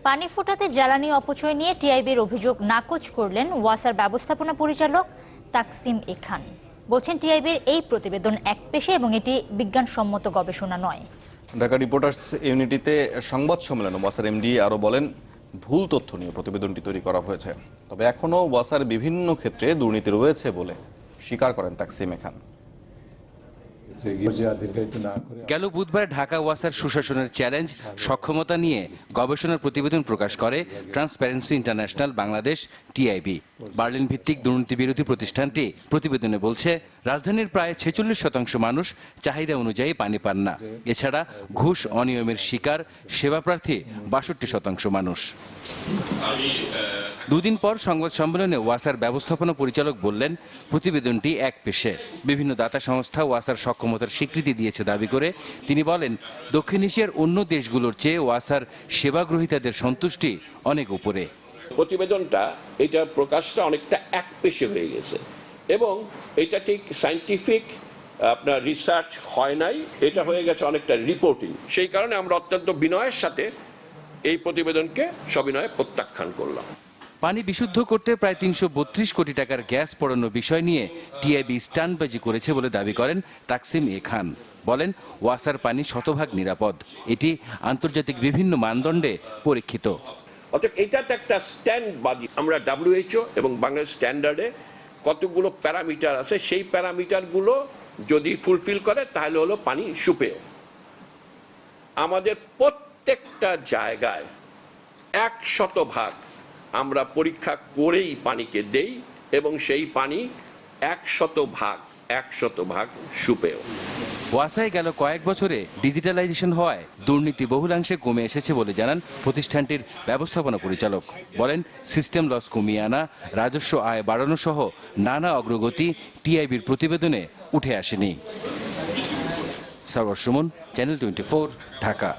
পানি ফোটাতে জ্বালানি অপচয় নিয়ে টিআইবির অভিযোগ নাকচ করলেন ওয়াসার ব্যবস্থাপনা পরিচালক তাকসিম এ খান। বলছেন টিআইবির এই প্রতিবেদন একপেশে এবং এটি বিজ্ঞানসম্মত গবেষণা নয়। ঢাকা রিপোর্টার্স ইউনিটিতে সংবাদ সম্মেলনে ওয়াসার এমডি আরও বলেন, ভুল তথ্য নিয়ে প্রতিবেদনটি তৈরি করা হয়েছে, তবে এখনও ওয়াসার বিভিন্ন ক্ষেত্রে দুর্নীতি রয়েছে বলে স্বীকার করেন তাকসিম এ খান। গেল বুধবার ঢাকা ওয়াসার সুশাসনের চ্যালেঞ্জ সক্ষমতা নিয়ে গবেষণার প্রতিবেদন প্রকাশ করে transparency international Bangladesh TIB. Berlin ভিত্তিক দুর্নীতি বিরোধী প্রতিষ্ঠানটি প্রতিবেদনে বলছে, রাজধানীর প্রায় 46% মানুষ চাহিদা অনুযায়ী পানি পান না। এছাড়া ঘুষ অনিয়মের শিকার সেবাপ্রার্থী 62% মানুষ। দুদিন পর সংবাদ সম্মেলনে ওয়াসার ব্যবস্থাপনা পরিচালক বললেন, প্রতিবেদনটি একপেশে। বিভিন্ন দাতা সংস্থা ওয়াসার সক্ষমতার স্বীকৃতি দিয়েছে দাবি করে তিনি বলেন, দক্ষিণ এশিয়ার অন্য দেশগুলোর চেয়ে ওয়াসার সেবা গ্রহীতাদের সন্তুষ্টি অনেক উপরে। প্রতিবেদনটা এটা প্রকাশটা অনেকটা একপেশে হয়ে গেছে এবং এটা ঠিক সায়েন্টিফিক আপনার রিসার্চ হয় নাই, এটা হয়ে গেছে অনেকটা রিপোর্টিং। সেই কারণে আমরা অত্যন্ত বিনয়ের সাথে এই প্রতিবেদনকে সবিনয়ে প্রত্যাখ্যান করলাম। পানি বিশুদ্ধ করতে প্রায় 332 কোটি টাকার গ্যাস পড়ানোর বিষয় নিয়ে টিআইবি স্টান্টবাজি করেছে বলে দাবি করেন তাকসিম এ খান। বলেন, ওয়াসার পানি শতভাগ নিরাপদ, এটি আন্তর্জাতিক বিভিন্ন মানদণ্ডে পরীক্ষিত। অর্থাৎ এটাতে একটা স্ট্যান্ডবাজি। আমরা WHO এবং বাংলাদেশ স্ট্যান্ডার্ডে কতগুলো প্যারামিটার আছে, সেই প্যারামিটারগুলো যদি ফুলফিল করে তাহলে হলো পানি সুপেয়। আমাদের প্রত্যেকটা জায়গায় 100% আমরা পরীক্ষা করেই পানিকে দেই এবং সেই পানি 100% সুপেয়। ওয়াসায় গেল কয়েক বছরে ডিজিটালাইজেশন হওয়ায় দুর্নীতি বহুলাংশে কমে এসেছে বলে জানান প্রতিষ্ঠানটির ব্যবস্থাপনা পরিচালক। বলেন, সিস্টেম লস কমিয়ে আনা, রাজস্ব আয় বাড়ানো সহ নানা অগ্রগতি টিআইবির প্রতিবেদনে উঠে আসেনি। সরওয়ার সুমন, চ্যানেল 24, ঢাকা।